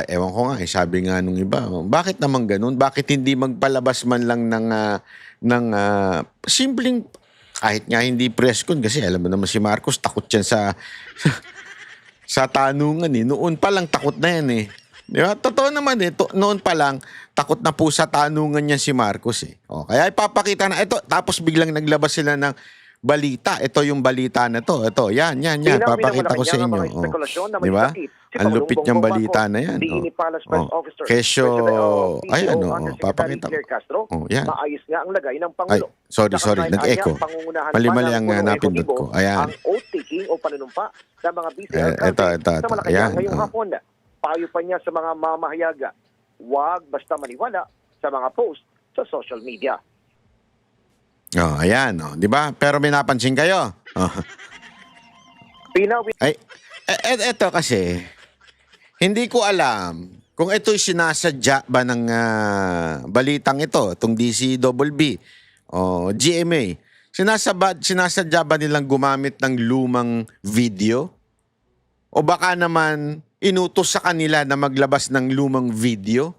Ewan ko nga, sabi nga nung iba, bakit naman ganun? Bakit hindi magpalabas man lang ng simpleng, kahit nga hindi press con, kasi alam mo naman si Marcos, takot yan sa tanungan eh. Noon pa lang takot na yan eh. Di ba? Totoo naman eh. Noon pa lang, takot na po sa tanungan niya si Marcos eh. Kaya ipapakita na, ito, tapos biglang naglabas sila ng balita. Ito yung balita na to. Ito, yan. Papakita ko sa inyo. Di ba? Ang lupit niyang balita na yan. Kesyo, papakita ko. Yan. Maayos nga ang lagay ng Ay, Pangulo. sorry, nag-echo. Mali ang napindot ko. Ayan. Ang oath-taking o panunumpa sa mga BCR country sa Malacanang Ayan. ngayong hapon. Payo pa niya sa mga mamahayaga, huwag basta maniwala sa mga post sa social media. Ayan. Di ba? Pero may napansin kayo. Ay, eto kasi, hindi ko alam kung ito'y sinasadya ba ng balitang ito, itong DCWB o GMA. Sinasadya ba nilang gumamit ng lumang video? O baka naman inutos sa kanila na maglabas ng lumang video?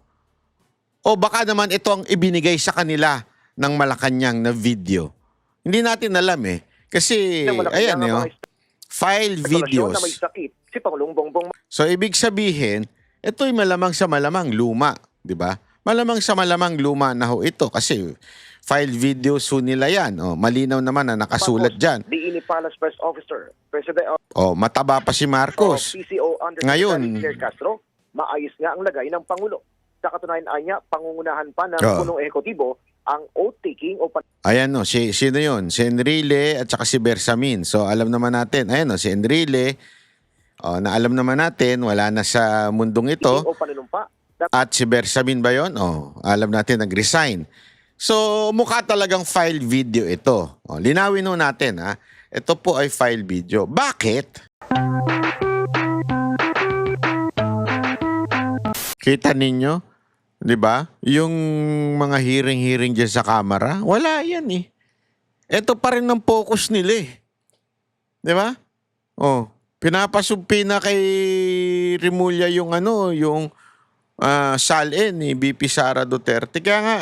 O baka naman ito ang ibinigay sa kanila ng Malacanang na video? Hindi natin alam eh. Kasi, ayan file videos. So, ibig sabihin, ito'y malamang sa malamang luma. Di ba? Malamang sa malamang luma na ho ito. Kasi, file videos ho nila yan. Malinaw naman na nakasulat dyan. DINI Palace Press Officer, President mataba pa si Marcos. PCO Ngayon, Castro, maayos nga ang lagay ng Pangulo. Sa katunayan niya, pangungunahan pa ng punong ehekutibo ang oath-taking o ayan sino yun? Si Enrile at saka si Bersamin. So alam naman natin, ayan si Enrile, na alam naman natin, wala na sa mundong ito. At si Bersamin ba yun? Alam natin, nag-resign. So mukha talagang file video ito. Linawin natin ha. Ito po ay file video. Bakit? Kita ninyo? 'Di ba? Yung mga hearing diyan sa camera, wala yan eh. Ito pa rin ang focus nila eh. 'Di ba? Pinapasumpi na kay Remulla yung yung SALN ni BP Sara Duterte. Kaya nga,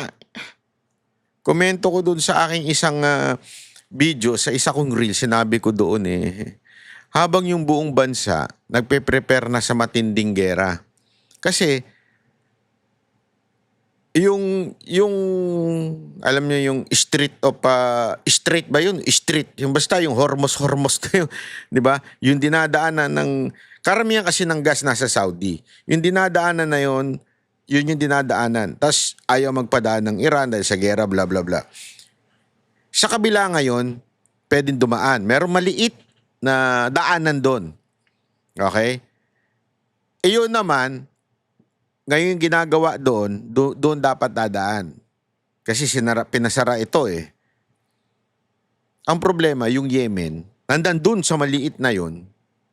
komento ko doon sa aking isang video, sa isa kong reel, sinabi ko doon habang yung buong bansa nagpe-prepare na sa matinding gera. Kasi yung alam niyo yung street ba yun? Street, yung basta yung Hormuz na yun, 'di ba? Yung dinadaanan ng karamihan kasi ng gas nasa Saudi. Yung dinadaanan na yun yung dinadaanan. Tapos ayaw magpadaan ng Iran dahil sa gera, bla bla bla. Sa kabila ngayon, pwedeng dumaan. Merong maliit na daanan doon. Okay? Iyon naman, ngayon ginagawa doon dapat dadaan. Kasi pinasara ito eh. Ang problema, yung Yemen, nandan doon sa maliit na yon,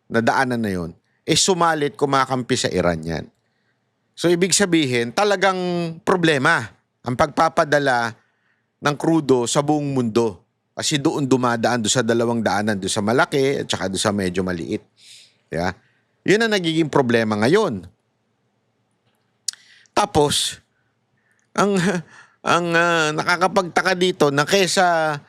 na daanan na yon, sumalit kumakampi sa Iran yan. So ibig sabihin, talagang problema ang pagpapadala ng krudo sa buong mundo. Kasi doon dumadaan, doon sa dalawang daanan, doon sa malaki at saka doon sa medyo maliit. Yeah? Yun ang nagiging problema ngayon. Tapos, ang nakakapagtaka dito na kesa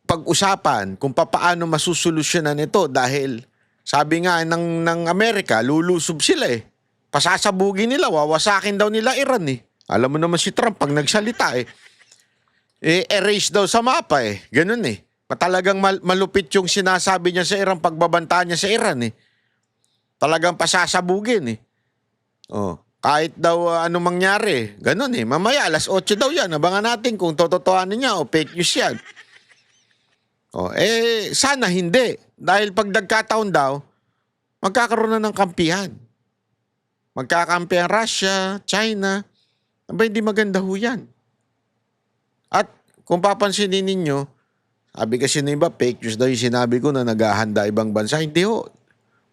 pag-usapan kung paano masusolusyonan ito dahil sabi nga ng Amerika, lulusob sila eh. Pasasabugin nila, wawasakin daw nila Iran eh. Alam mo naman si Trump pag nagsalita erase daw sa mapa eh. Ganun eh. Talagang malupit yung sinasabi niya sa Iran, pagbabanta niya sa Iran eh. Talagang pasasabugin eh. Kahit daw ano mangyari, ganun eh. Mamaya alas 8 daw yan. Abangan natin kung tototohanin niya o fake news yan. Sana hindi. Dahil pag nagkataon daw, magkakaroon na ng kampihan. Magkakampi ang Russia, China. Aba, hindi maganda ho yan. At kung papansinin ninyo, sabi kasi ng iba, fake news daw yung sinabi ko na naghahanda ibang bansa. Hindi ho.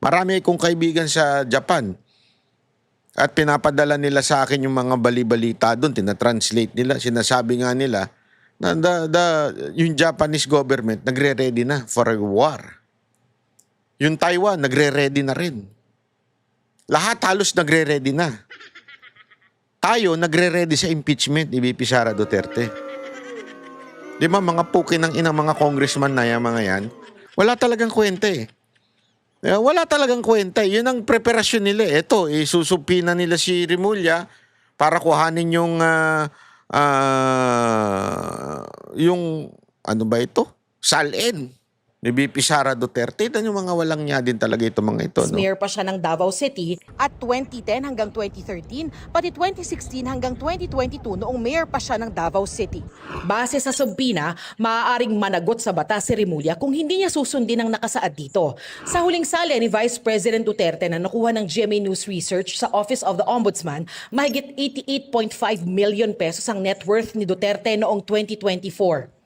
Marami akong kaibigan sa Japan. At pinapadala nila sa akin yung mga bali-balita doon. Tinatranslate nila. Sinasabi nga nila na yung Japanese government nagre-ready na for a war. Yung Taiwan, nagre-ready na rin. Lahat halos nagre-ready na. Tayo, nagre-ready sa impeachment ni VP Sara Duterte. Di ba, mga pukin ng inang mga congressman na yan, mga yan, wala talagang kwenta eh. Wala talagang kwenta. Yun ang preparasyon nila. Ito, isusupina nila si Remulla para kuhanin yung ano ba ito? Salin ni VP Sara Duterte. Ito yung mga walang niya din talaga ito mga ito. No? Mayor pa siya ng Davao City at 2010 hanggang 2013, pati 2016 hanggang 2022 noong mayor pa siya ng Davao City. Base sa subpina, maaaring managot sa batas si Remulla kung hindi niya susundin ang nakasaad dito. Sa huling sali ni Vice President Duterte na nakuha ng GMA News Research sa Office of the Ombudsman, mahigit 88.5 million pesos ang net worth ni Duterte noong 2024.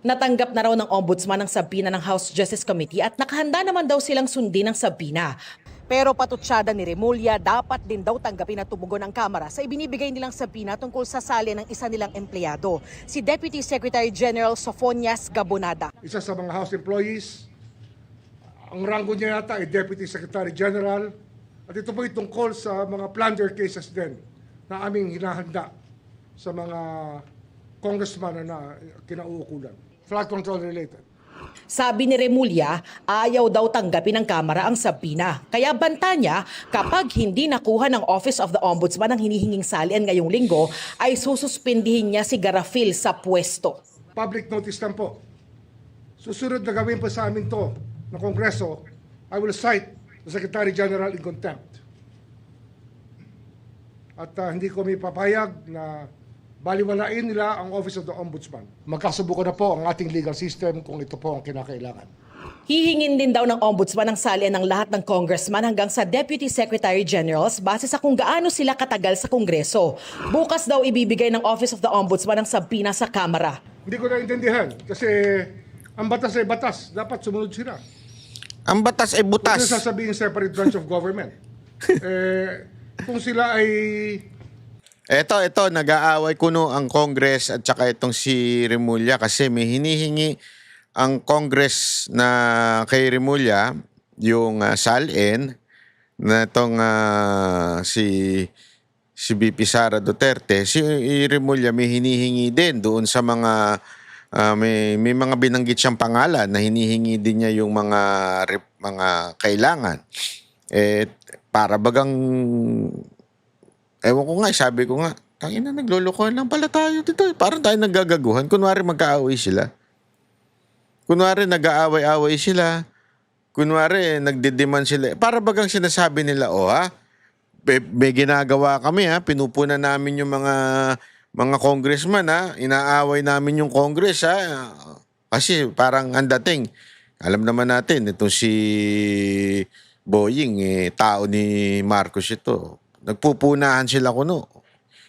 Natanggap na raw ng ombudsman ang sabina ng House Justice Committee at nakahanda naman daw silang sundin ang sabina. Pero patutsada ni Remulla, dapat din daw tanggapin at tumugon ang Kamara sa ibinibigay nilang sabina tungkol sa sali ng isa nilang empleyado, si Deputy Secretary General Sofonias Gabonada. Isa sa mga House employees, ang rango niya yata ay Deputy Secretary General, at ito po ay tungkol sa mga plunder cases din na aming hinahanda sa mga congressman na kinauukulan. Flood control related. Sabi ni Remulla, ayaw daw tanggapin ng Kamara ang sabina. Kaya banta niya, kapag hindi nakuha ng Office of the Ombudsman ang hinihinging salian ngayong linggo, ay sususpindihin niya si Garafil sa pwesto. Public notice lang po. Susunod na gawin po sa amin to ng Kongreso, I will cite the Secretary General in contempt. At hindi ko may papayag na baliwalain nila ang Office of the Ombudsman. Magkasubukan na po ang ating legal system kung ito po ang kinakailangan. Hihingin din daw ng Ombudsman ang salian ng lahat ng congressman hanggang sa Deputy Secretary Generals base sa kung gaano sila katagal sa Kongreso. Bukas daw ibibigay ng Office of the Ombudsman ang sabina sa Kamara. Hindi ko naintindihan kasi ang batas ay batas. Dapat sumunod sila. Ang batas ay Huwag butas. nila sasabihin separate branch of government. Kung sila ay Ito, nag-aaway kuno ang Congress at saka itong si Remulla kasi may hinihingi ang Congress na kay Remulla yung salin na itong si VP Sara Duterte. Si Remulla may hinihingi din doon sa mga may mga binanggit siyang pangalan na hinihingi din niya yung mga kailangan. Para bagang ewan ko nga, sabi ko nga, tangina, naglolokohan lang pala tayo dito. Parang tayo naggagaguhan. Kunwari magkaaway sila. Kunwari nag-aaway-away sila. Kunwari nagdedemand sila. Para bagang sinasabi nila, may ginagawa kami pinupunan namin yung mga congressman inaaway namin yung Congress Kasi parang ang dating, alam naman natin, itong si Boying, tao ni Marcos ito. Nagpupunahan sila kuno.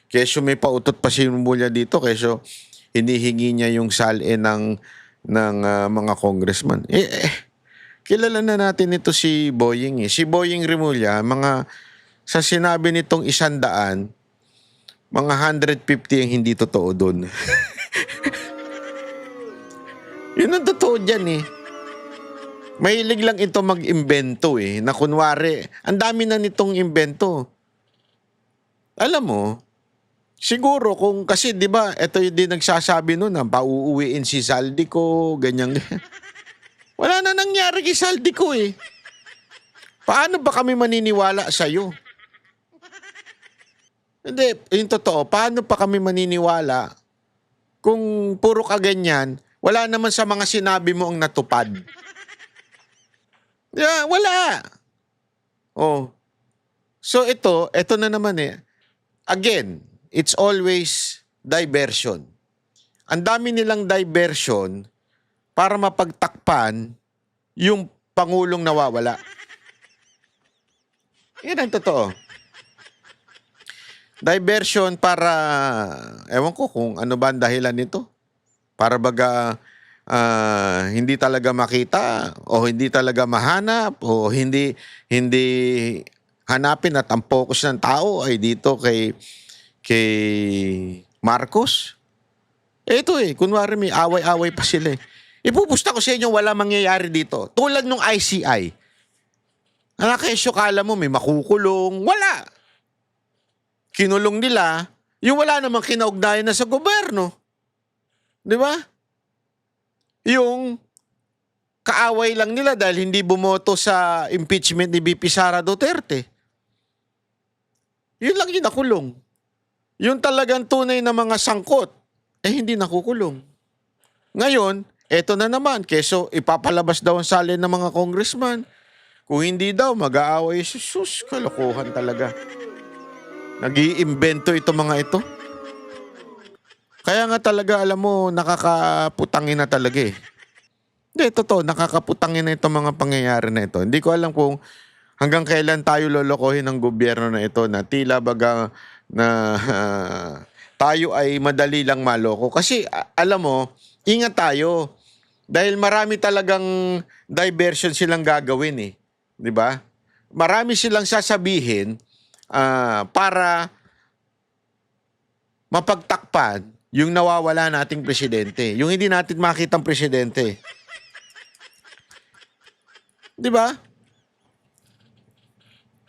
Keso may pautot pa si Remulla dito, keso hinihingi niya yung salin ng mga congressman. Kilala na natin ito si Boying. Si Boying Remulla, sa sinabi nitong 100, mga 150 ang hindi totoo doon. Yun ang totoo dyan Mahilig lang ito mag-imbento na kunwari, ang dami na nitong imbento. Alam mo, siguro kung kasi 'di ba, ito yung din nagsasabi noon na pauuwiin si Saldico, ganyan. Wala na nangyari kay Saldico Paano ba kami maniniwala sa iyo? Hindi, yung totoo, paano pa kami maniniwala kung puro ka ganyan, wala naman sa mga sinabi mo ang natupad? Yeah, wala. So ito na naman Again, it's always diversion. Ang dami nilang diversion para mapagtakpan yung Pangulong nawawala. Yan ang totoo. Diversion para, ewan ko kung ano ba ang dahilan nito. Para baga hindi talaga makita o hindi talaga mahanap o hindi hanapin at ang focus ng tao ay dito kay Marcos. Ito kunwari may away-away pa sila Ipupusta ko sa inyo wala mangyayari dito. Tulad nung ICI. Kesyo, kala mo may makukulong. Wala. Kinulong nila, yung wala namang kinaugnayan na sa gobyerno. Di ba? Yung kaaway lang nila dahil hindi bumoto sa impeachment ni VP Sara Duterte. Yun lang yung nakulong. Yung talagang tunay na mga sangkot, hindi nakukulong. Ngayon, eto na naman, keso ipapalabas daw ang salin ng mga congressman. Kung hindi daw, mag-aaway. Sus, kalokohan talaga. Nag-iimbento ito mga ito. Kaya nga talaga, alam mo, nakakaputangin na talaga eh. Hindi, totoo, nakakaputangin na itong mga pangyayari na ito. Hindi ko alam kung hanggang kailan tayo lolokohin ng gobyerno na ito na tila baga na tayo ay madali lang maloko. Kasi alam mo, ingat tayo. Dahil marami talagang diversion silang gagawin eh. 'Di ba? Marami silang sasabihin para mapagtakpan yung nawawala nating presidente. Yung hindi natin makitang presidente. 'Di ba?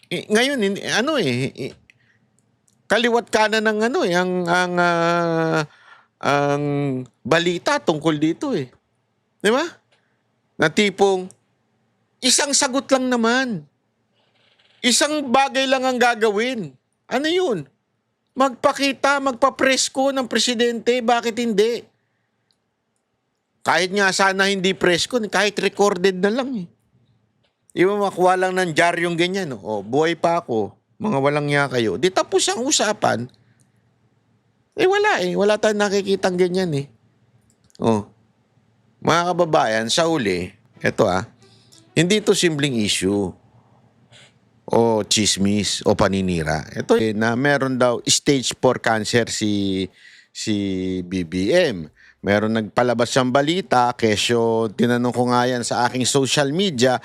Ngayon kaliwat kanan ng ang balita tungkol dito eh. 'Di ba? Na tipong isang sagot lang naman. Isang bagay lang ang gagawin. Ano yun? Magpakita, magpapresko ng presidente. Bakit hindi? Kahit nga sana hindi presko, kahit recorded na lang eh. Iba makuha lang ng diaryong ganyan. O, buhay pa ako. Mga walang niya kayo. Di tapos ang usapan. Wala eh. Wala tayong nakikitang ganyan eh. O, mga kababayan, sa uli, eto hindi ito simpleng issue o chismis o paninira. Ito na meron daw stage 4 cancer si BBM. Meron nagpalabas ng balita, kesyo tinanong ko nga yan sa aking social media,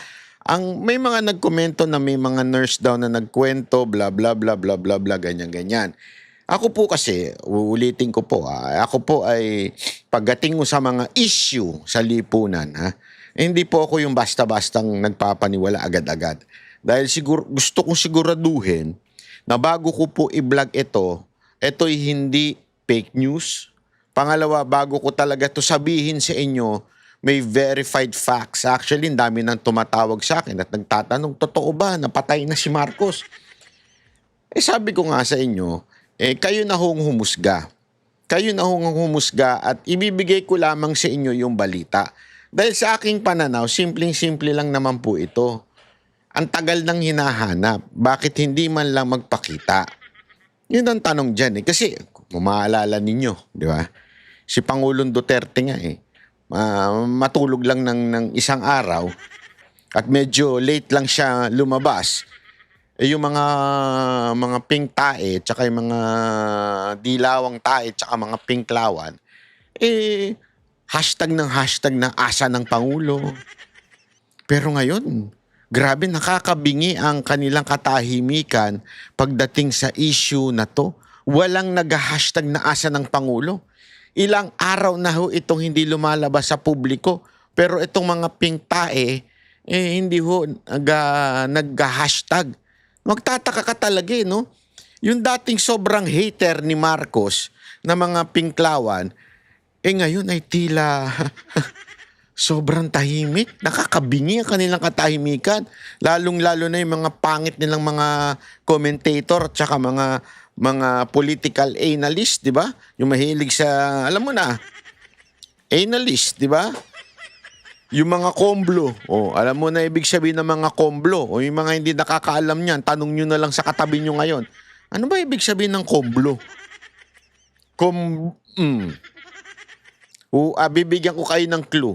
may mga nagkomento na may mga nurse daw na nagkwento, bla bla bla bla bla bla, ganyan. Ako po kasi, uulitin ko po, ako po ay pagdating mo sa mga issue sa lipunan, hindi po ako yung basta-bastang nagpapaniwala agad-agad. Dahil gusto kong siguraduhin na bago ko po i-vlog ito'y hindi fake news. Pangalawa, bago ko talaga ito sabihin sa inyo, may verified facts. Actually, ang dami nang tumatawag sa akin at nagtatanong, totoo ba, napatay na si Marcos? Sabi ko nga sa inyo, kayo na hong humusga. Kayo na hong humusga at ibibigay ko lamang sa inyo yung balita. Dahil sa aking pananaw, simpleng-simple lang naman po ito. Ang tagal nang hinahanap. Bakit hindi man lang magpakita? Yun ang tanong dyan eh. Kasi, kung maalala ninyo, di ba? Si Pangulong Duterte nga matulog lang ng isang araw at medyo late lang siya lumabas. Yung mga pink tae, tsaka yung mga dilawang tae, tsaka mga pink lawan, hashtag ng asa ng Pangulo. Pero ngayon, grabe, nakakabingi ang kanilang katahimikan pagdating sa issue na to. Walang nag-hashtag na asa ng Pangulo. Ilang araw na ho itong hindi lumalabas sa publiko. Pero itong mga pink tae, hindi ho nag-hashtag. Magtataka ka talaga no? Yung dating sobrang hater ni Marcos na mga pinklawan, ngayon ay tila sobrang tahimik. Nakakabingi ang kanilang katahimikan. Lalong-lalo na yung mga pangit nilang mga commentator at saka mga political analyst, di ba? Yung mahilig sa, alam mo na, analyst, di ba? Yung mga komblo. Alam mo na ibig sabihin ng mga komblo. O yung mga hindi nakakaalam niyan, tanong nyo na lang sa katabi nyo ngayon. Ano ba ibig sabihin ng komblo? Bibigyan ko kayo ng clue.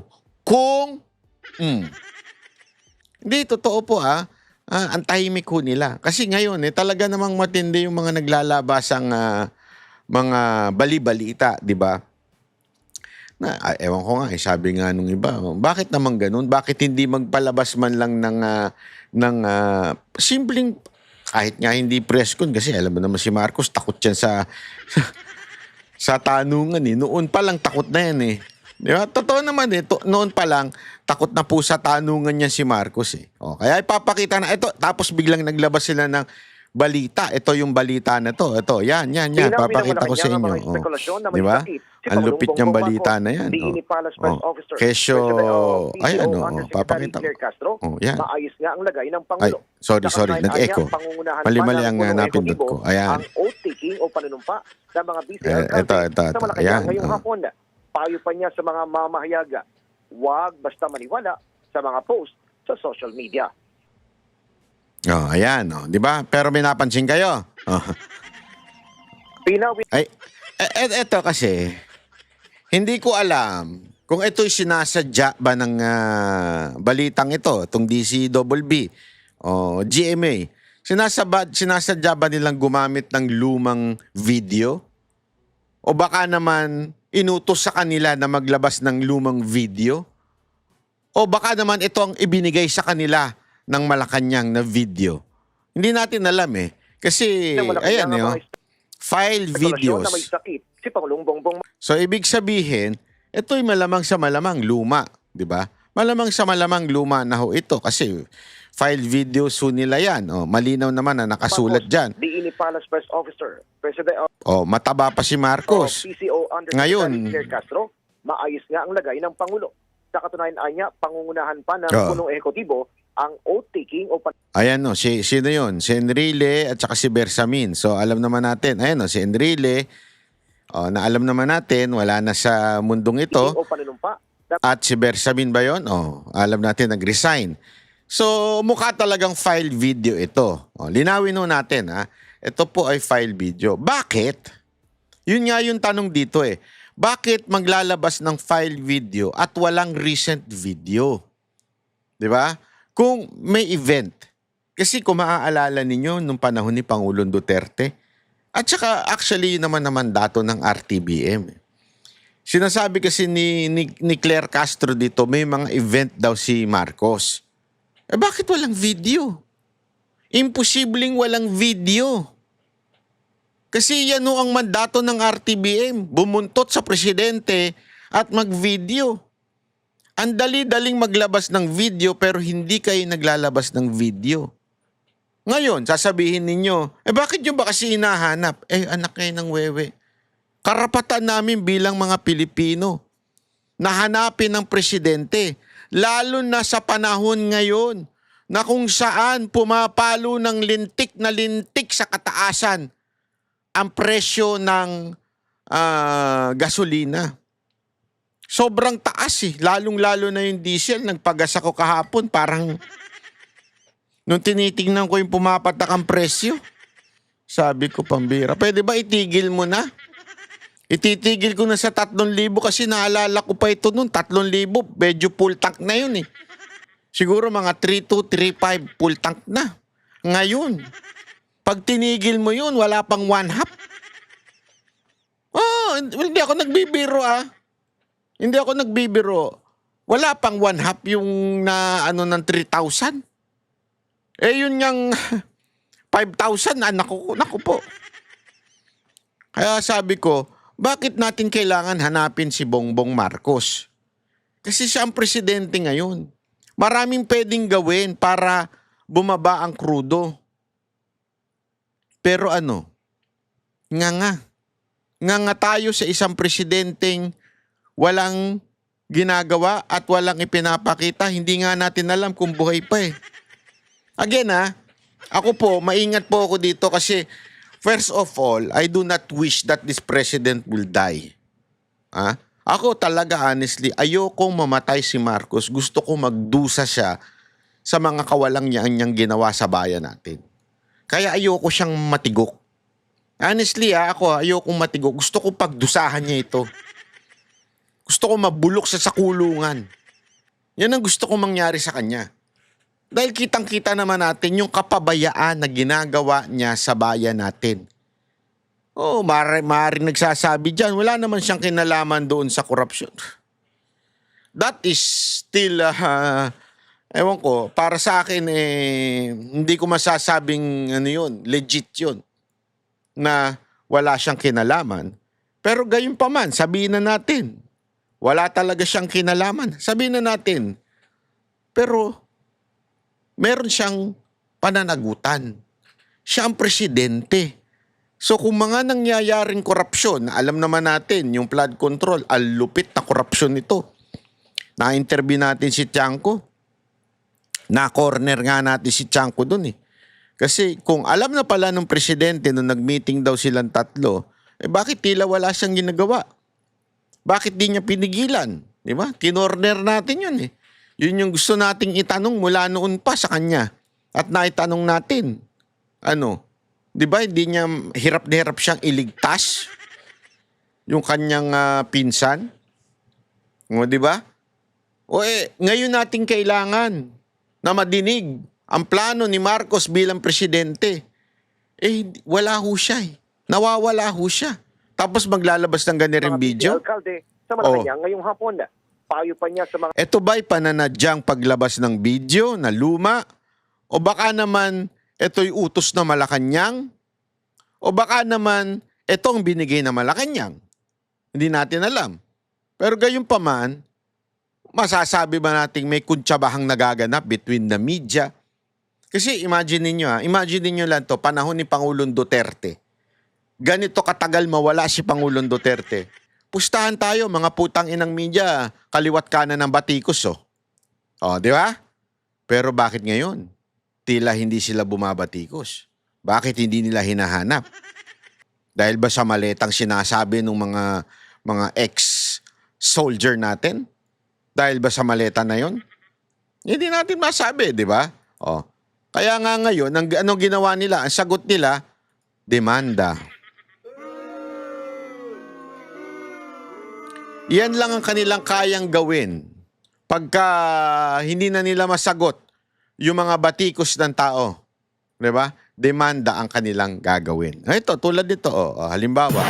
Hindi, totoo po ang tahimik ho nila. Kasi ngayon, talaga namang matindi yung mga naglalabas ang mga bali-balita, di ba? Ewan ko nga, sabi nga nung iba, bakit naman ganun? Bakit hindi magpalabas man lang ng simpleng, kahit nga hindi press con, kasi alam mo naman si Marcos, takot yan sa tanungan Noon pa lang takot na yan Di ba? Totoo naman eh. Noon pa lang, takot na po sa tanungan niya si Marcos eh. O, kaya ipapakita na ito. Tapos biglang naglabas sila ng balita. Ito yung balita na to. Ito, yan. Papakita ko sa inyo. O. Di ba? Ang lupit niyang balita na yan. Kesyo, ayan papakita ko. O, yan. Maayos nga ang lagay ng Ay, Pangulo. sorry, nag-echo. Mali-mali ang napindot ko. Ayan. Ang oath-taking o panunumpa sa mga BCR Ito. sa Malacanang Ayan. ngayong hapon. Payo pa niya sa mga mamahayaga, huwag basta maniwala sa mga post sa social media. Oh, ayan. Oh. Di ba? Pero may napansin kayo. Oh. Pinawin Ay, eto kasi, hindi ko alam kung ito'y sinasadya ba ng balitang ito, itong DCWB o GMA. Sinasadya ba nilang gumamit ng lumang video? O baka naman inutos sa kanila na maglabas ng lumang video? O baka naman ito ang ibinigay sa kanila ng Malacanang na video? Hindi natin alam eh. Kasi, ayan file videos. na may sakit si Pangulong Bongbong. So, ibig sabihin, ito'y malamang sa malamang luma. Di ba? Malamang sa malamang luma na ho ito. Kasi, file videos ho nila yan. O, malinaw naman na nakasulat dyan. Diini Palace Press Officer, President O, mataba pa si Marcos. PCO Ngayon, Claire Castro, maayos nga ang lagay ng Pangulo. Sa katunayan niya, pangungunahan pa ng punong ehekutibo ang oath-taking o ayan sino yun? Si Enrile at saka si Bersamin. So, alam naman natin, ayan si Enrile, na alam naman natin, wala na sa mundong ito. o panunumpa. At si Bersamin ba yun? Alam natin, nag-resign. So, mukha talagang file video ito. Linawin natin, ha? Ito po ay file video. Bakit? Yun nga yung tanong dito eh. Bakit maglalabas ng file video at walang recent video? Di ba? Kung may event. Kasi kung maaalala ninyo nung panahon ni Pangulong Duterte, at saka actually yun naman dato ng RTBM. Sinasabi kasi ni Claire Castro dito, may mga event daw si Marcos. Bakit walang video? Imposibleng walang video. Kasi yan ang mandato ng RTBM, bumuntot sa presidente at mag-video. Ang dali-daling maglabas ng video pero hindi kayo naglalabas ng video. Ngayon, sasabihin ninyo, bakit nyo ba kasi hinahanap? Anak kayo ng wewe. Karapatan namin bilang mga Pilipino na hanapin ng presidente, lalo na sa panahon ngayon na kung saan pumapalo ng lintik na lintik sa kataasan ang presyo ng gasolina. Sobrang taas eh. Lalong-lalo na yung diesel. Nagpagas ako kahapon. Parang nung tinitingnan ko yung pumapatak ang presyo, sabi ko, pambira, pwede ba itigil mo na? Ititigil ko na sa 3,000 kasi naalala ko pa ito noon. 3,000, medyo full tank na yun eh. Siguro mga 3,235 full tank na. Ngayon, pag tinigil mo yun, wala pang 1/2. Hindi ako nagbibiro Hindi ako nagbibiro. Wala pang 1/2 yung na ng 3,000. Yun yung 5,000. Naku po. Kaya sabi ko, bakit natin kailangan hanapin si Bongbong Marcos? Kasi siya ang presidente ngayon. Maraming pwedeng gawin para bumaba ang krudo. Pero nga tayo sa isang presidenteng walang ginagawa at walang ipinapakita. Hindi nga natin alam kung buhay pa eh. Again ako po, maingat po ako dito kasi first of all, I do not wish that this president will die. Ako talaga honestly, ayokong mamatay si Marcos. Gusto ko magdusa siya sa mga kawalang niyang ginawa sa bayan natin. Kaya ayoko siyang matigok. Honestly ako ayokong matigok. Gusto ko pagdusahan niya ito. Gusto ko mabulok sa kulungan. Yan ang gusto ko mangyari sa kanya. Dahil kitang-kita naman natin yung kapabayaan na ginagawa niya sa bayan natin. Maaaring nagsasabi dyan, wala naman siyang kinalaman doon sa korupsyon. That is still, ewan ko, para sa akin, hindi ko masasabing legit yun, na wala siyang kinalaman. Pero gayon pa man, sabihin na natin, wala talaga siyang kinalaman. Sabihin na natin, pero meron siyang pananagutan. Siya ang presidente. So kung mga nangyayaring korupsyon, alam naman natin, yung flood control, ang lupit na korupsyon nito. Na-interview natin si Tiangco. Na-corner nga natin si Tiangco dun eh. Kasi kung alam na pala ng presidente nung nag-meeting daw silang tatlo, bakit tila wala siyang ginagawa? Bakit di niya pinigilan? Di ba? Kinorner natin yun eh. Yun yung gusto nating itanong mula noon pa sa kanya. At naitanong natin, di ba, hindi niya hirap na hirap siyang iligtas yung kanyang pinsan? O, di ba? Ngayon nating kailangan na madinig ang plano ni Marcos bilang presidente. Wala ho siya eh. Nawawala ho siya. Tapos maglalabas ng ganitong video? Alcalde, sa Malacanang ngayong hapon na. Payo pa niya sa mga... Ito ba'y pananadyang paglabas ng video na luma? O baka naman ito'y utos na Malacanang? O baka naman itong binigay na Malacanang? Hindi natin alam. Pero gayon pa man, masasabi ba nating may kuntsabahang nagaganap between the media? Kasi imagine niyo lang to, panahon ni Pangulong Duterte. Ganito katagal mawala si Pangulong Duterte. Pustahan tayo, mga putang inang media, kaliwat kanan ng batikos, oh. Oh, di ba? Pero bakit ngayon? Tila hindi sila bumabatikos. Bakit hindi nila hinahanap? Dahil ba sa maletang sinasabi ng mga ex-soldier natin? Dahil ba sa maleta na yon? Hindi natin masabi, di ba? Oh. Kaya nga ngayon, anong ginawa nila? Ang sagot nila, demanda. Yan lang ang kanilang kayang gawin pagka hindi na nila masagot yung mga batikos ng tao. Diba? Demanda ang kanilang gagawin. Ito, tulad nito. Halimbawa.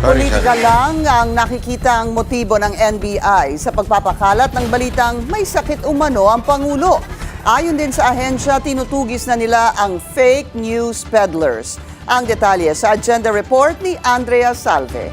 Politika lang ang nakikita ang motibo ng NBI sa pagpapakalat ng balitang may sakit umano ang Pangulo. Ayon din sa ahensya, tinutugis na nila ang fake news peddlers. Ang detalye sa agenda report ni Andrea Salve.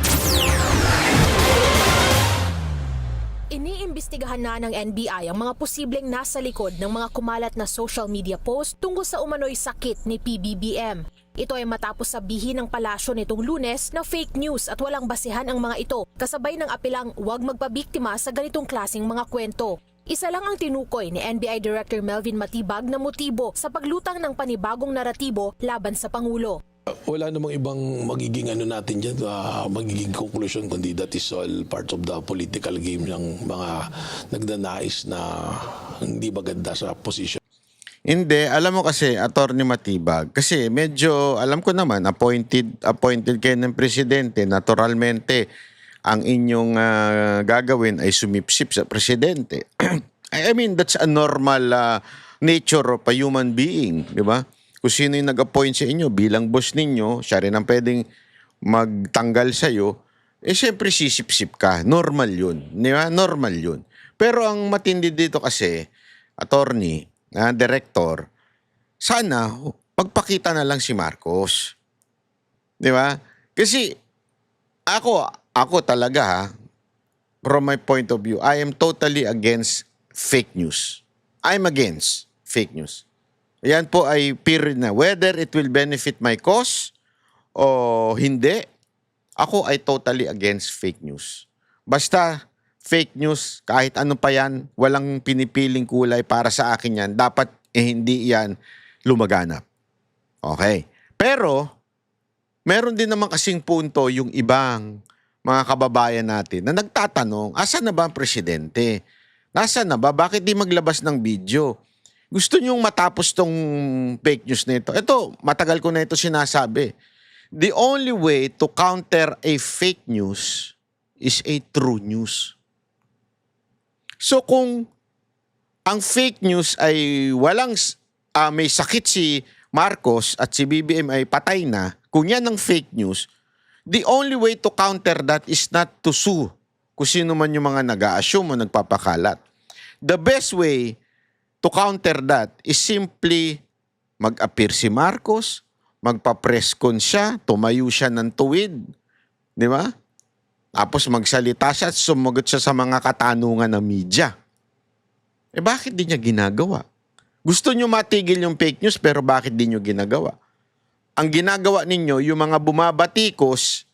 Iniimbestigahan na ng NBI ang mga posibleng nasa likod ng mga kumalat na social media post tungkol sa umano'y sakit ni PBBM. Ito ay matapos sabihin ng palasyo nitong Lunes na fake news at walang basehan ang mga ito, kasabay ng apilang huwag magpabiktima sa ganitong klaseng mga kwento. Isa lang ang tinukoy ni NBI Director Melvin Matibag na motibo sa paglutang ng panibagong naratibo laban sa Pangulo. Wala namang ibang magiging natin dyan, magiging conclusion kundi that is all part of the political game ng mga nagdanais na hindi maganda sa position. Hindi, alam mo kasi, Attorney Matibag, kasi medyo, alam ko naman, appointed kayo ng presidente, naturalmente, ang inyong gagawin ay sumipsip sa presidente. I mean, that's a normal nature of a human being, di ba? Kung sino yung nag-appoint sa inyo bilang boss ninyo, siya rin ang pwedeng magtanggal sa'yo, syempre sisip-sip ka. Normal yun. Di ba? Normal yun. Pero ang matindi dito kasi, attorney, director, sana magpakita na lang si Marcos. Di ba? Kasi ako talaga, from my point of view, I am totally against fake news. I'm against fake news. Yan po ay period na. Whether it will benefit my cause o hindi, ako ay totally against fake news. Basta fake news, kahit ano pa yan, walang pinipiling kulay para sa akin yan. Dapat hindi yan lumaganap. Okay. Pero, meron din naman kasing punto yung ibang mga kababayan natin na nagtatanong, asan na ba ang presidente? Nasaan na ba? Bakit di maglabas ng video? Gusto nyong matapos tong fake news na ito? Ito, matagal ko na ito sinasabi. The only way to counter a fake news is a true news. So kung ang fake news ay walang may sakit si Marcos at si BBM ay patay na, kung yan ang fake news, the only way to counter that is not to sue kung sino man yung mga nag-a-assume o nagpapakalat. The best way to counter that is simply mag-appear si Marcos, magpa-press con siya, tumayo siya ng tuwid, di ba? Tapos magsalita siya at sumagot siya sa mga katanungan ng media. Bakit di niya ginagawa? Gusto niyo matigil yung fake news pero bakit di niyo ginagawa? Ang ginagawa ninyo, yung mga bumabatikos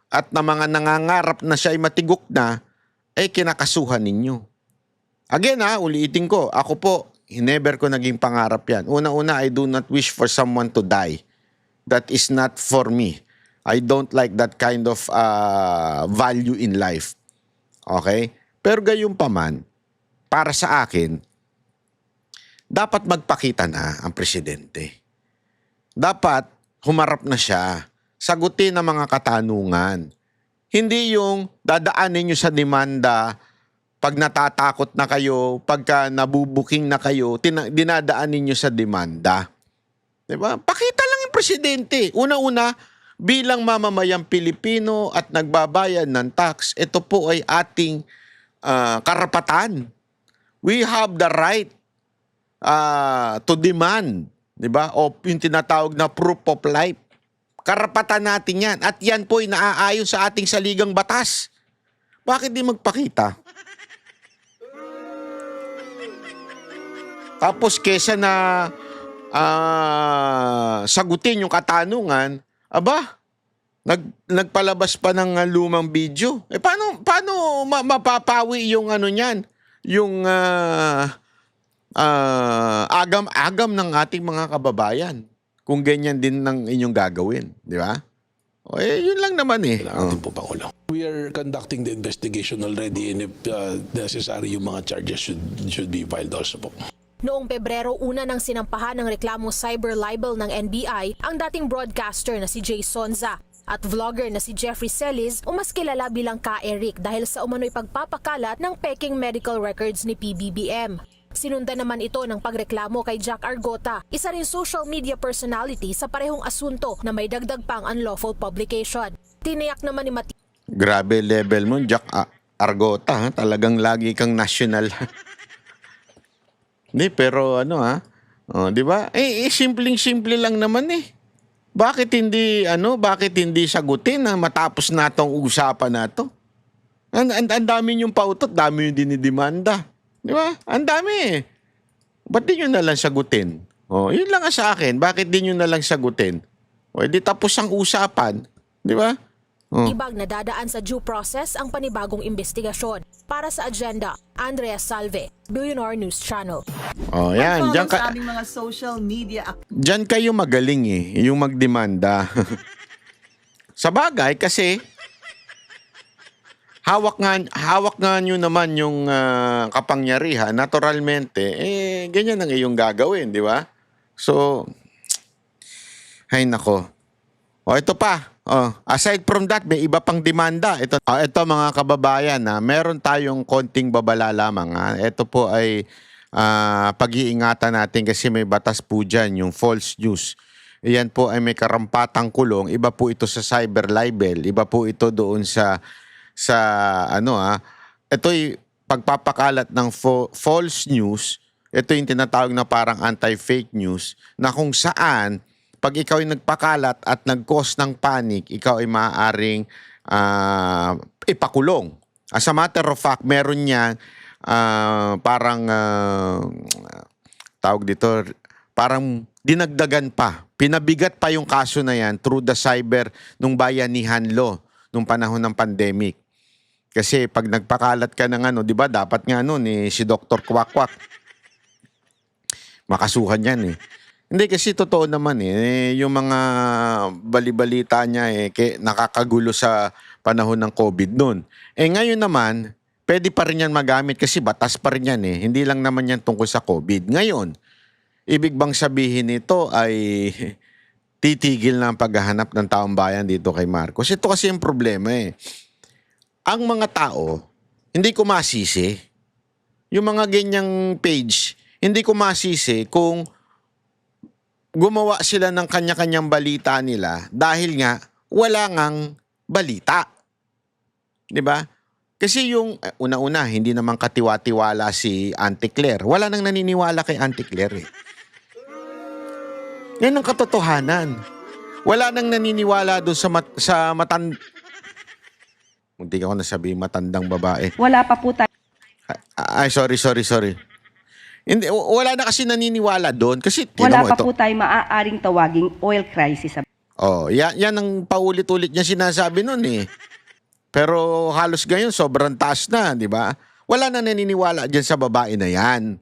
at na mga nangangarap na siya ay matigok na, kinakasuhan ninyo. Again ulitin ko, ako po, never ko naging pangarap yan. Una-una, I do not wish for someone to die. That is not for me. I don't like that kind of value in life. Okay? Pero gayon pa man, para sa akin, dapat magpakita na ang presidente. Dapat humarap na siya, sagutin ang mga katanungan. Hindi yung dadaanin nyo sa demanda pag natatakot na kayo, pagka nabubuking na kayo, dinadaanin nyo sa demanda. Diba? Pakita lang yung presidente. Una-una, bilang mamamayang Pilipino at nagbabayad ng tax, ito po ay ating karapatan. We have the right to demand, di ba? O yung tinatawag na proof of life. Karapatan natin yan. At yan po ay naaayon sa ating saligang batas. Bakit di magpakita? Tapos kesa na sagutin yung katanungan, nagpalabas pa ng lumang video. Paano mapapawi yung niyan? Yung agam-agam ng ating mga kababayan. Kung ganyan din ng inyong gagawin, di ba? Yun lang naman Kailangan din po, Pangulo. We are conducting the investigation already and if necessary, yung mga charges should be filed also po. Noong Pebrero, una nang sinampahan ng reklamo cyber libel ng NBI ang dating broadcaster na si Jay Sonza at vlogger na si Jeffrey Celis o mas kilala bilang Ka Eric dahil sa umano'y pagpapakalat ng peking medical records ni PBBM. Sinundan naman ito ng pagreklamo kay Jack Argota, isa rin social media personality sa parehong asunto na may dagdag pang unlawful publication. Tiniyak naman ni Grabe level mo, Jack Argota. Talagang lagi kang national. Hindi, pero di ba? Simpleng-simple lang naman Bakit hindi sagutin na matapos na tong usapan na to? Ang dami yung pautot, dami yung dinidemanda. Di ba? Ang dami Ba't di nyo na lang sagutin? Yun lang sa akin. Bakit di nyo na lang sagutin? Di tapos ang usapan. Di ba? Ibag na dadaan sa due process ang panibagong investigasyon. Para sa agenda, Andrea Salve, Billionaire News Channel. Yan. Diyan sa aming mga social media Diyan kayo magaling yung magdemanda. Sa bagay kasi hawak nga nyo naman yung kapangyarihan, naturalmente, ganyan ang iyong gagawin, di ba? So, hay nako. Ito pa. Aside from that, may iba pang demanda. Ito mga kababayan, meron tayong konting babala lamang. Ito po ay pag-iingatan natin kasi may batas po dyan, yung false news. Iyan po ay may karampatang kulong. Iba po ito sa cyber libel. Iba po ito doon sa ito'y pagpapakalat ng false news. Ito yung tinatawag na parang anti-fake news na kung saan pag ikaw ay nagpakalat at nag-cause ng panic, ikaw ay maaaring ipakulong. As a matter of fact, meron niya parang dinagdagan pa. Pinabigat pa yung kaso na yan through the cyber nung bayanihan law nung panahon ng pandemic. Kasi pag nagpakalat ka ng di ba, dapat nga si Dr. Kwak-Kwak. Makasuhan yan Hindi kasi totoo naman yung mga balibalita niya nakakagulo sa panahon ng COVID noon. Ngayon naman, pwede pa rin yan magamit kasi batas pa rin yan Hindi lang naman yan tungkol sa COVID. Ngayon, ibig bang sabihin nito ay titigil na ang paghahanap ng taong bayan dito kay Marcos? Ito kasi yung problema Ang mga tao, hindi ko masisi. Yung mga ganyang page, hindi ko masisi kung gumawa sila ng kanya-kanyang balita nila dahil nga wala ngang balita. 'Di ba? Kasi yung una-una, hindi naman katiwa-tiwala si Auntie Claire. Wala nang naniniwala kay Auntie Claire Yan ang katotohanan. Wala nang naniniwala doon Munti ako nasabi matandang babae. Wala pa po tayo. Ay, sorry. Hindi, wala na kasi naniniwala doon. Kasi, Wala tingnan mo pa ito. po tayo maaaring tawaging oil crisis sa Oh, yan ang paulit-ulit niya sinasabi noon eh. Pero halos ngayon, sobrang taas na, di ba? Wala na naniniwala dyan sa babae na yan.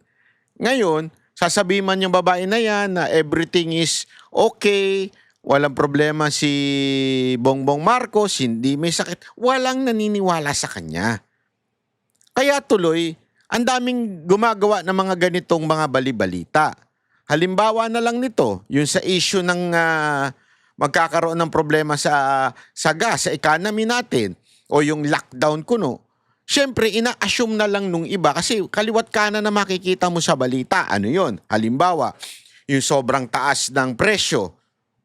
Ngayon, sasabihin man yung babae na yan na everything is okay, walang problema si Bongbong Marcos, hindi may sakit. Walang naniniwala sa kanya. Kaya tuloy, ang daming gumagawa ng mga ganitong mga balibalita. Halimbawa na lang nito, yung sa issue ng magkakaroon ng problema sa gas, sa economy natin, o yung lockdown kuno. Siyempre, ina-assume na lang nung iba kasi kaliwat kanan na makikita mo sa balita. Ano yon? Halimbawa, yung sobrang taas ng presyo,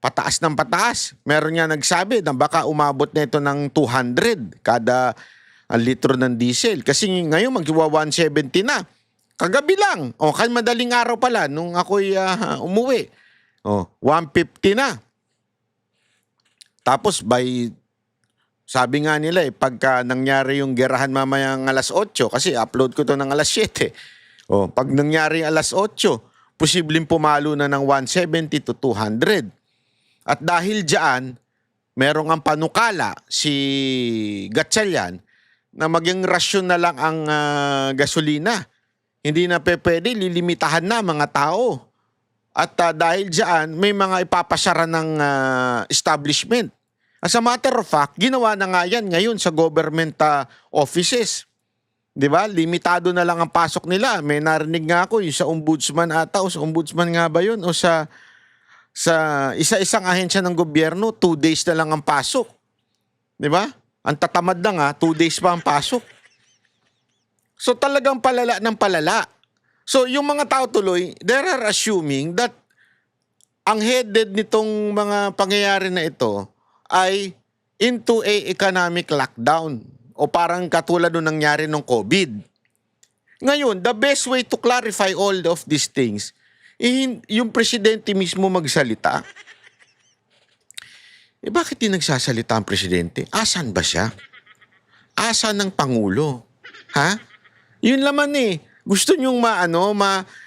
pataas ng pataas. Meron nga nagsabi na baka umabot na ito ng 200 kada litro ng diesel. Kasi ngayon magsiwa 170 na. Kagabi lang. O, kan madaling araw pala nung ako'y umuwi. O, 150 na. Tapos sabi nga nila pagka nangyari yung gerahan mamayang alas 8, kasi upload ko to ng alas 7. O, pag nangyari alas 8, posibleng pumalo na ng 170 to 200. At dahil diyan, merong ang panukala si Gatchalian na maging rasyon na lang ang gasolina. Hindi na pwede, lilimitahan na mga tao. At dahil diyan, may mga ipapasara ng establishment. As a matter of fact, ginawa na nga yan ngayon sa government offices. Di ba? Limitado na lang ang pasok nila. May narinig nga ako yung sa ombudsman ata, o sa ombudsman nga ba yun? O sa isa-isang ahensya ng gobyerno, 2 days na lang ang pasok. Di ba? Ang tatamad na nga, 2 days pa ang pasok. So talagang palala ng palala. So yung mga tao tuloy, they are assuming that ang headed nitong mga pangyayari na ito ay into a economic lockdown o parang katulad nung nangyari nung COVID. Ngayon, the best way to clarify all of these things, yung presidente mismo magsalita. Bakit di nagsasalita ang presidente? Asan ba siya? Asan ang Pangulo? Ha? Yun laman eh. Gusto niyong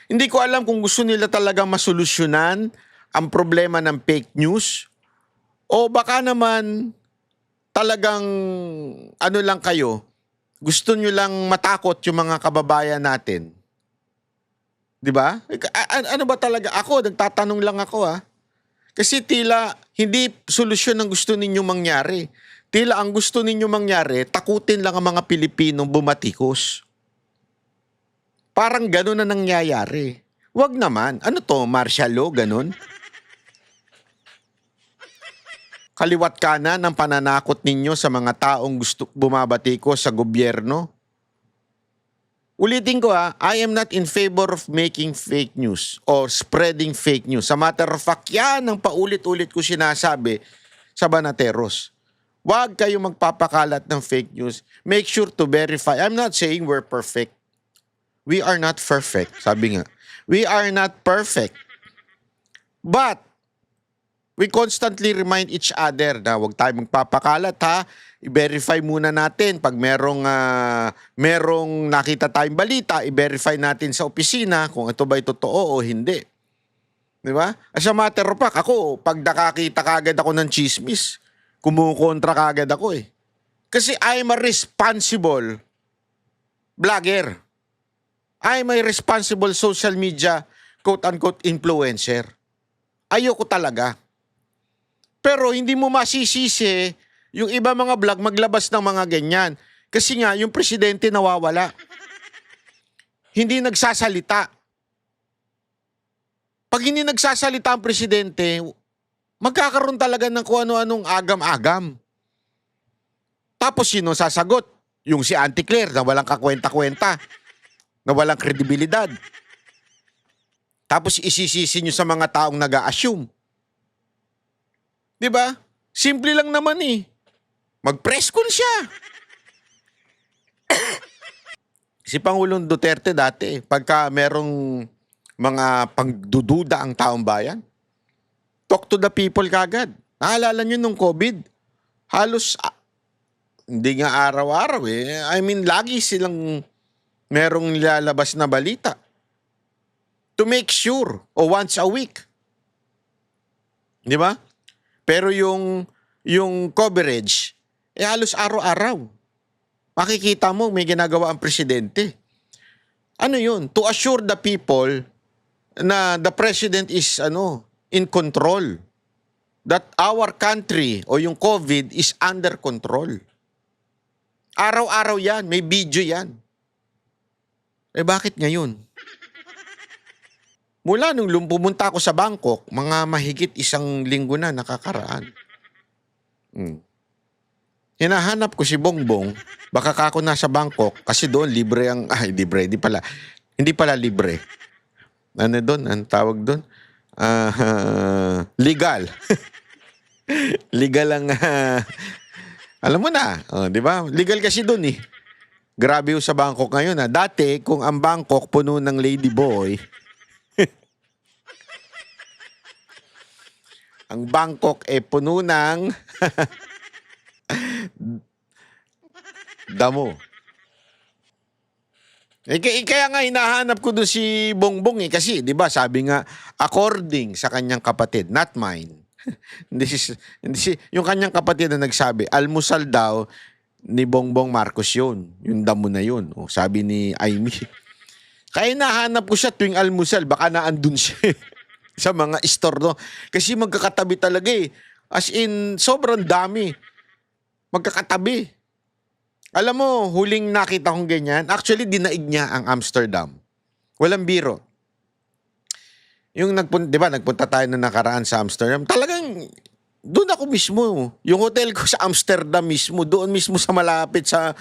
hindi ko alam kung gusto nila talaga masolusyonan ang problema ng fake news o baka naman talagang lang kayo, gusto niyo lang matakot yung mga kababayan natin. 'Di ba? Ano ba talaga? Ako, nagtatanong lang ako Kasi tila hindi solusyon ang gusto ninyong mangyari. Tila ang gusto ninyong mangyari, takutin lang ang mga Pilipinong bumatikos. Parang gano'n na nangyayari. Wag naman. Ano to, martial law, gano'n? Kaliwat kanan ang pananakot ninyo sa mga taong gusto bumabatikos sa gobyerno. Ulitin ko I am not in favor of making fake news or spreading fake news. Sa matter of fact, yan ang paulit-ulit ko sinasabi sa Banateros. Huwag kayong magpapakalat ng fake news. Make sure to verify. I'm not saying we're perfect. We are not perfect. Sabi nga, we are not perfect. But, we constantly remind each other na huwag tayo magpapakalat I-verify muna natin. Pag merong nakita tayong balita, i-verify natin sa opisina kung ito ba'y totoo o hindi. Di ba? As a matter of fact, ako, pag nakakita kagad ako ng chismis, kumukontra kagad ako Kasi I'm a responsible vlogger. I'm a responsible social media, quote-unquote, influencer. Ayoko talaga. Pero hindi mo masisisi yung iba mga vlog maglabas ng mga ganyan. Kasi nga, yung presidente nawawala. Hindi nagsasalita. Pag hindi nagsasalita ang presidente, magkakaroon talaga ng kung ano-anong agam-agam. Tapos sino sasagot? Yung si Auntie Claire na walang kakwenta-kwenta, na walang kredibilidad. Tapos isisisi nyo sa mga taong nag-a-assume. Diba? Simple lang naman Mag-press con siya. Si Pangulong Duterte dati, pagka merong mga pagdududa ang taong bayan, talk to the people kagad. Naalala nyo nung COVID? Halos hindi nga araw-araw eh. I mean, lagi silang merong nilalabas na balita. To make sure, o once a week. Di ba? Pero yung coverage, halos araw-araw. Makikita mo, may ginagawa ang presidente. Ano yun? To assure the people na the president is in control. That our country o yung COVID is under control. Araw-araw yan. May video yan. Bakit ngayon? Mula nung pumunta ako sa Bangkok, mga mahigit 1 linggo na nakakaraan. Hinahanap ko si Bongbong. Baka kako nasa Bangkok kasi doon libre ang... libre. Hindi pala libre. Ano doon? Ang tawag doon? Legal. Legal ang... alam mo na. Di ba? Legal kasi doon eh. Grabe yung sa Bangkok ngayon. Dati, kung ang Bangkok puno ng ladyboy, ang Bangkok puno ng damo. Kaya nga hinahanap ko doon si Bongbong kasi 'di ba sabi nga according sa kanyang kapatid, not mine. Yung kanyang kapatid na nagsabi, almusal daw ni Bongbong Marcos yun. Yung damo na yun. Sabi ni Amy. Kaya hinahanap ko siya tuwing almusal, baka naandun siya sa mga store, no? Kasi magkakatabi talaga eh. As in, sobrang dami. Magkakatabi. Alam mo, huling nakita kong ganyan, actually, dinaig niya ang Amsterdam. Walang biro. Yung nagpunta tayo na nakaraan sa Amsterdam, talagang doon ako mismo. Yung hotel ko sa Amsterdam mismo, doon mismo sa malapit sa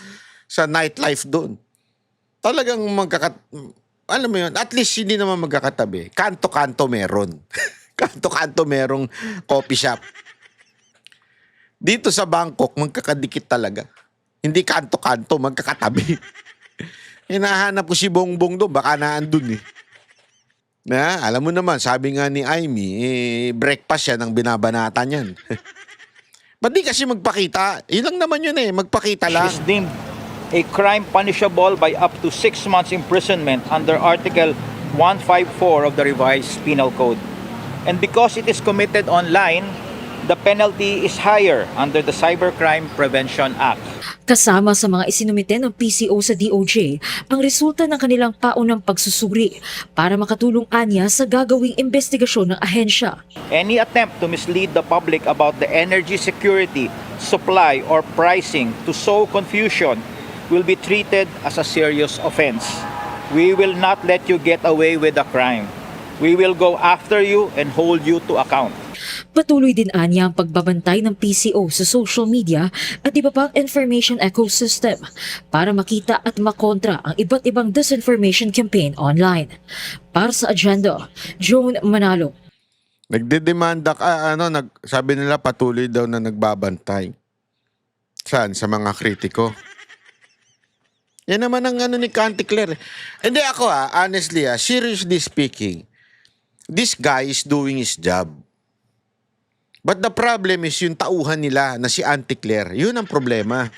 nightlife doon. Talagang alam mo yun, at least hindi naman magkakatabi. Kanto-kanto meron. Kanto-kanto merong coffee shop. Dito sa Bangkok, magkakadikit talaga. Hindi kanto-kanto, magkakatabi. Hinahanap ko si Bongbong doon, baka naandun eh. Alam mo naman, sabi nga ni Amy, breakfast yan ang binabanatan yan. Ba't di kasi magpakita? Yun lang naman yun magpakita lang. Is deemed a crime punishable by up to 6 months imprisonment under Article 154 of the Revised Penal Code. And because it is committed online, the penalty is higher under the Cybercrime Prevention Act. Kasama sa mga isinumite ng PCO sa DOJ ang resulta ng kanilang paunang pagsusuri para makatulong anya sa gagawing investigasyon ng ahensya. Any attempt to mislead the public about the energy security, supply, or pricing to sow confusion will be treated as a serious offense. We will not let you get away with a crime. We will go after you and hold you to account. Patuloy din anya ang pagbabantay ng PCO sa social media at iba pang information ecosystem para makita at makontra ang iba't ibang disinformation campaign online. Para sa Agenda, Joan Manalo. Nagdedemanda sabi nila patuloy daw na nagbabantay. Saan? Sa mga kritiko. Yan naman ang ni Canticleer. Hindi ako honestly seriously speaking, this guy is doing his job. But the problem is yung tauhan nila na si Auntie Claire. Yun ang problema.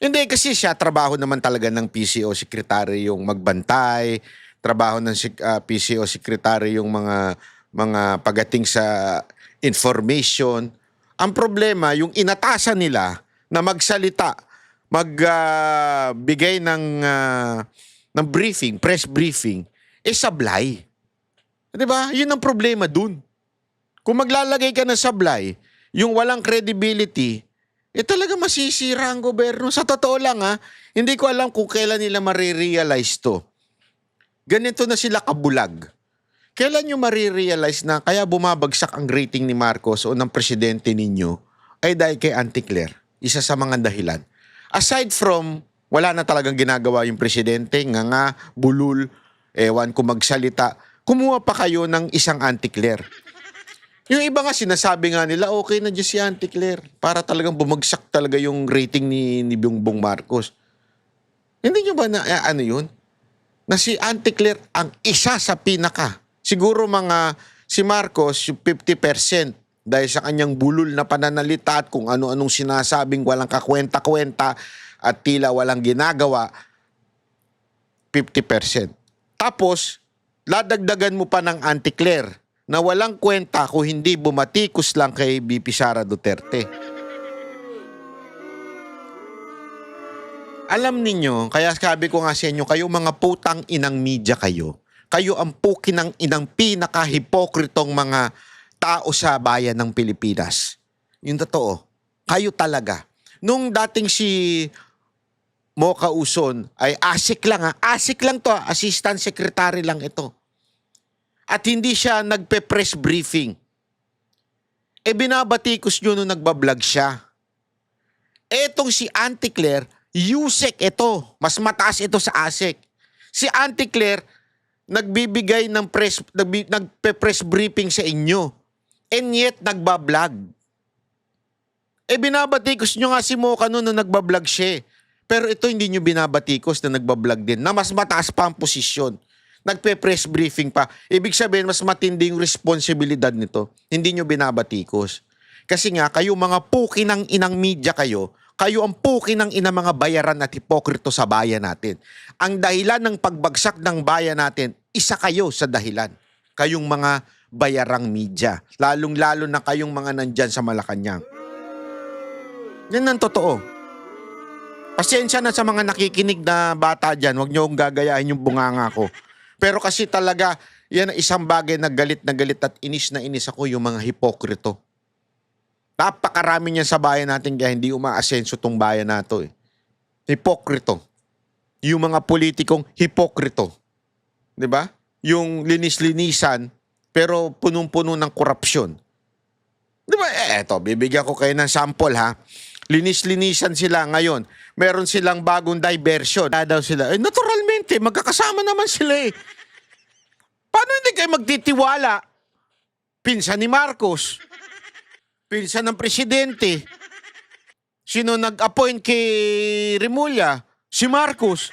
Hindi kasi siya, trabaho naman talaga ng PCO Secretary yung magbantay, trabaho ng PCO Secretary yung mga pagating sa information. Ang problema, yung inatasan nila na magsalita, magbigay ng briefing, press briefing, sablay. Diba? Yun ang problema dun. Kung maglalagay ka ng sablay, yung walang credibility, talaga masisira ang gobyerno. Sa totoo lang hindi ko alam kung kailan nila marirealize to. Ganito na sila kabulag. Kailan nyo marirealize na kaya bumabagsak ang rating ni Marcos o ng presidente ninyo ay dahil kay Auntie Claire. Isa sa mga dahilan. Aside from, wala na talagang ginagawa yung presidente, bulul, ewan kung magsalita, kumuha pa kayo ng isang Auntie Claire. Yung iba nga sinasabi nga nila, okay na dyan si Auntie Claire para talagang bumagsak talaga yung rating ni Bongbong Marcos. Hindi nyo ba na, yun? Na si Auntie Claire ang isa sa pinaka. Siguro si Marcos, yung 50%, dahil sa kanyang bulol na pananalita at kung ano-anong sinasabing walang kakwenta-kwenta at tila walang ginagawa, 50%. Tapos, ladagdagan mo pa ng anti-Claire na walang kwenta kung hindi bumatikos lang kay VP Sara Duterte. Alam ninyo, kaya sabi ko nga sa inyo, kayo mga putang inang media kayo. Kayo ang pukinang inang pinaka-hipokritong mga tao sa bayan ng Pilipinas. Yung totoo. Kayo talaga. Nung dating si Mocha Uson ay ASIC lang ha. ASIC lang to ha. Assistant Secretary lang ito. At hindi siya nagpe-press briefing. E binabatikos nyo nung nagbablog siya. Etong si Auntie Claire, USEC ito. Mas mataas ito sa ASIC. Si Auntie Claire, nagbibigay ng nagpe-press briefing sa inyo. And yet, nagbablog. E binabatikos nyo nga si Mocha nung nagbablog siya. Pero ito hindi nyo binabatikos na nagbablog din. Na mas mataas pa ang posisyon. Nagpe-press briefing pa. Ibig sabihin, mas matinding responsibilidad nito. Hindi nyo binabatikos. Kasi nga, kayo mga puki ng inang media kayo ang puki ng inang mga bayaran at hipokrito sa bayan natin. Ang dahilan ng pagbagsak ng bayan natin, isa kayo sa dahilan. Kayong mga bayarang media. Lalong-lalo na kayong mga nandyan sa Malacanang. Yan ang totoo. Pasensya na sa mga nakikinig na bata dyan. Huwag nyo akong gagayahin yung bunganga ko. Pero kasi talaga, yan ang isang bagay na galit at inis na inis ako yung mga hipokrito. Napakarami niyan sa bayan natin kaya hindi umaasenso tong bayan nato eh. Hipokrito. Yung mga politikong hipokrito. 'Di ba? Yung linis-linisan pero punong-puno ng korupsyon. 'Di ba? Eto, bibigyan ko kayo ng sample ha. Linis-linisan sila ngayon. Meron silang bagong diversion. Daw sila. Naturalmente, magkakasama naman sila eh. Paano hindi kayo magtitiwala? Pinsan ni Marcos. Pinsan ng presidente. Sino nag-appoint kay Remulla? Si Marcos.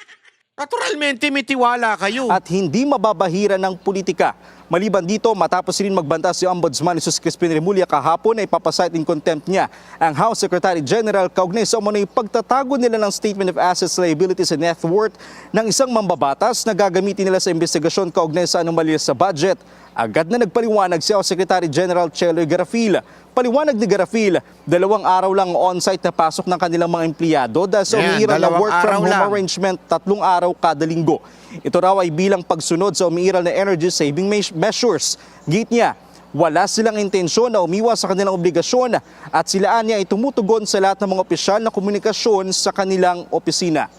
Naturalmente, may tiwala kayo. At hindi mababahira ng politika. Maliban dito, matapos rin magbanta si Ombudsman Jesus Crispin Remulla kahapon ay papasite in contempt niya ang House Secretary General kaugnay sa umano'y pagtatago nila ng Statement of Assets, Liabilities and Net Worth ng isang mambabatas na gagamitin nila sa investigasyon kaugnay sa anomalya sa budget. Agad na nagpaliwanag si House Secretary General Cheloy Garafil. Paliwanag ni Garafil, 2 araw lang on-site na pasok ng kanilang mga empleyado dahil sa umiiral na work from home arrangement 3 araw kada linggo. Ito raw ay bilang pagsunod sa umiiral na energy saving measures. Gate niya, wala silang intensyon na umiwas sa kanilang obligasyon at silaan niya ay tumutugon sa lahat ng mga opisyal na komunikasyon sa kanilang opisina.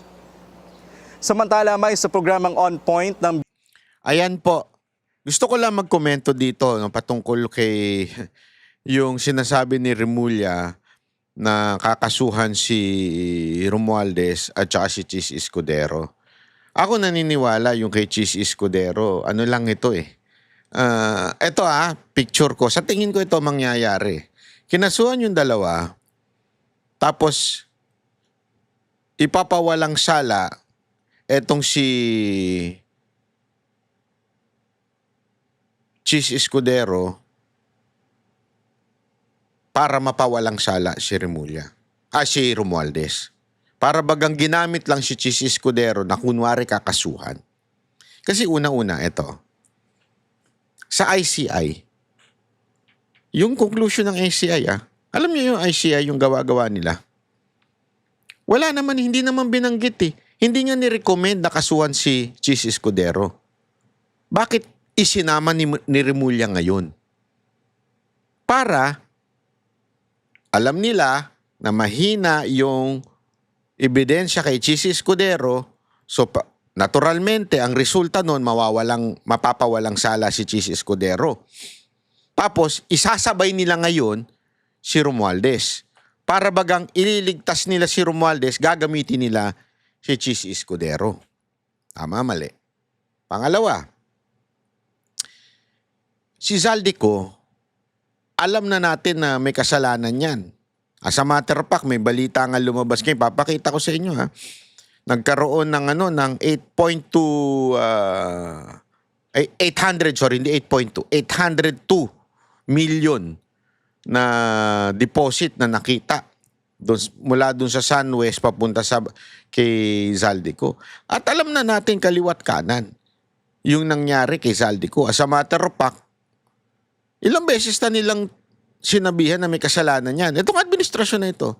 Samantala, may sa programang On Point ng... Ayan po. Gusto ko lang magkomento dito no, patungkol kay yung sinasabi ni Remulla na kakasuhan si Romualdez at saka si Chis Escudero. Ako naniniwala yung kay Chis Escudero. Ano lang ito eh. Ito picture ko. Sa tingin ko ito mangyayari. Kinasuhan yung dalawa. Tapos ipapawalang sala etong si Chis Escudero para mapawalang sala si Remulla. Si Romualdez. Para bagang ginamit lang si Chis Escudero na kunwari kakasuhan. Kasi una-una, ito. Sa ICI, yung conclusion ng ICI, alam niyo yung ICI, yung gawa-gawa nila. Wala naman, hindi naman binanggit eh. Hindi nga ni-recommend na kasuhan si Chis Escudero. Bakit isinama ni Remulla ngayon? Para alam nila na mahina yung ebidensya kay Chis Escudero, so naturalmente ang resulta nun mapapawalang sala si Chis Escudero. Tapos isasabay nila ngayon si Romualdez. Para bagang ililigtas nila si Romualdez, gagamitin nila si Chis Escudero. Tama, mali. Pangalawa, si Zaldico, alam na natin na may kasalanan yan. As a matter of fact, may balita nga lumabas ngayon. Papakita ko sa inyo Nagkaroon ng ng 802 million na deposit na nakita mula dun sa SunWest papunta sa kay Zaldico. At alam na natin kaliwat kanan yung nangyari kay Zaldico. As a matter of fact, ilang beses na nilang sinabihan na may kasalanan yan. Itong administrasyon na ito.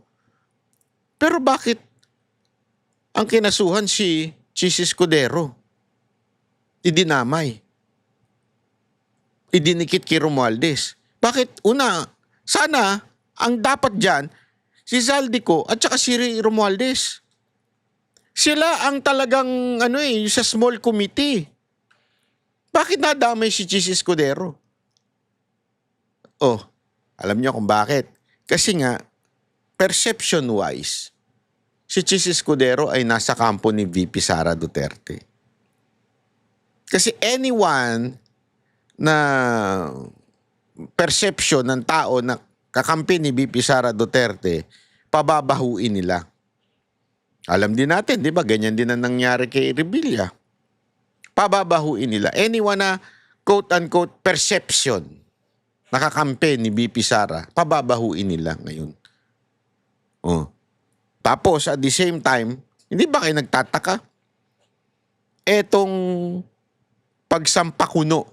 Pero bakit ang kinasuhan si Chis Escudero? Idinamay. Idinikit kay Romualdez. Bakit? Una, sana ang dapat dyan, si Zaldico at saka si Romualdez. Sila ang talagang sa small committee. Bakit nadamay si Chis Escudero? Oh, alam niyo kung bakit. Kasi nga, perception-wise, si Chis Escudero ay nasa kampo ni VP Sara Duterte. Kasi anyone na perception ng tao na kakampi ni VP Sara Duterte, pababahuin nila. Alam din natin, di ba? Ganyan din ang nangyari kay Revilla. Pababahuin nila. Anyone na quote-unquote perception nakakampi ni VP Sara, pababahuin nila ngayon. Oh. Tapos, at the same time, hindi ba kayo nagtataka? Etong pagsampakuno.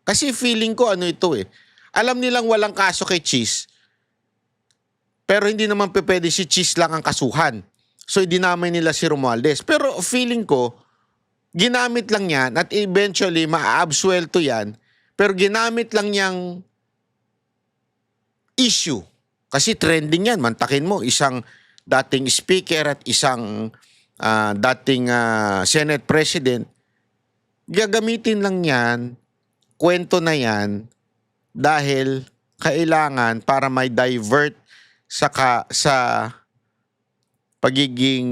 Kasi feeling ko ito eh. Alam nilang walang kaso kay Chis. Pero hindi naman pwede si Chis lang ang kasuhan. So, idinamay nila si Romualdez. Pero feeling ko, ginamit lang yan at eventually maaabsuelto yan. Pero ginamit lang niyang issue. Kasi trending yan. Mantakin mo, isang dating speaker at isang dating Senate President. Gagamitin lang yan, kwento na yan, dahil kailangan para may divert sa pagiging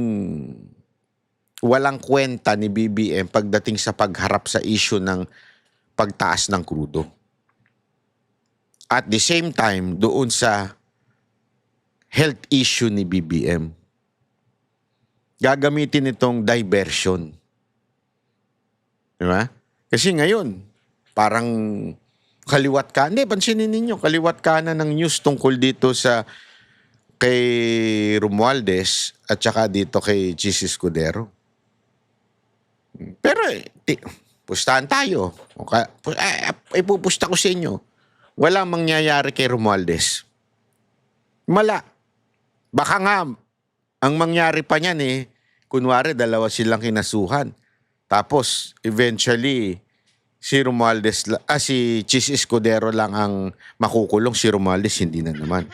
walang kwenta ni BBM pagdating sa pagharap sa issue ng pagtaas ng krudo. At the same time, doon sa health issue ni BBM. Gagamitin itong diversion. Diba? Kasi ngayon, parang kaliwat ka. Hindi, pansinin ninyo, kaliwat ka na ng news tungkol dito sa kay Romualdez at saka dito kay Chis Escudero. Pero, pustahan tayo. Ipupusta ko sa inyo. Walang mangyayari kay Romualdez. Mala. Baka nga, ang mangyari pa niyan kunwari, dalawa silang kinasuhan. Tapos, eventually, si Romualdez, si Chis Escudero lang ang makukulong, si Romualdez hindi na naman.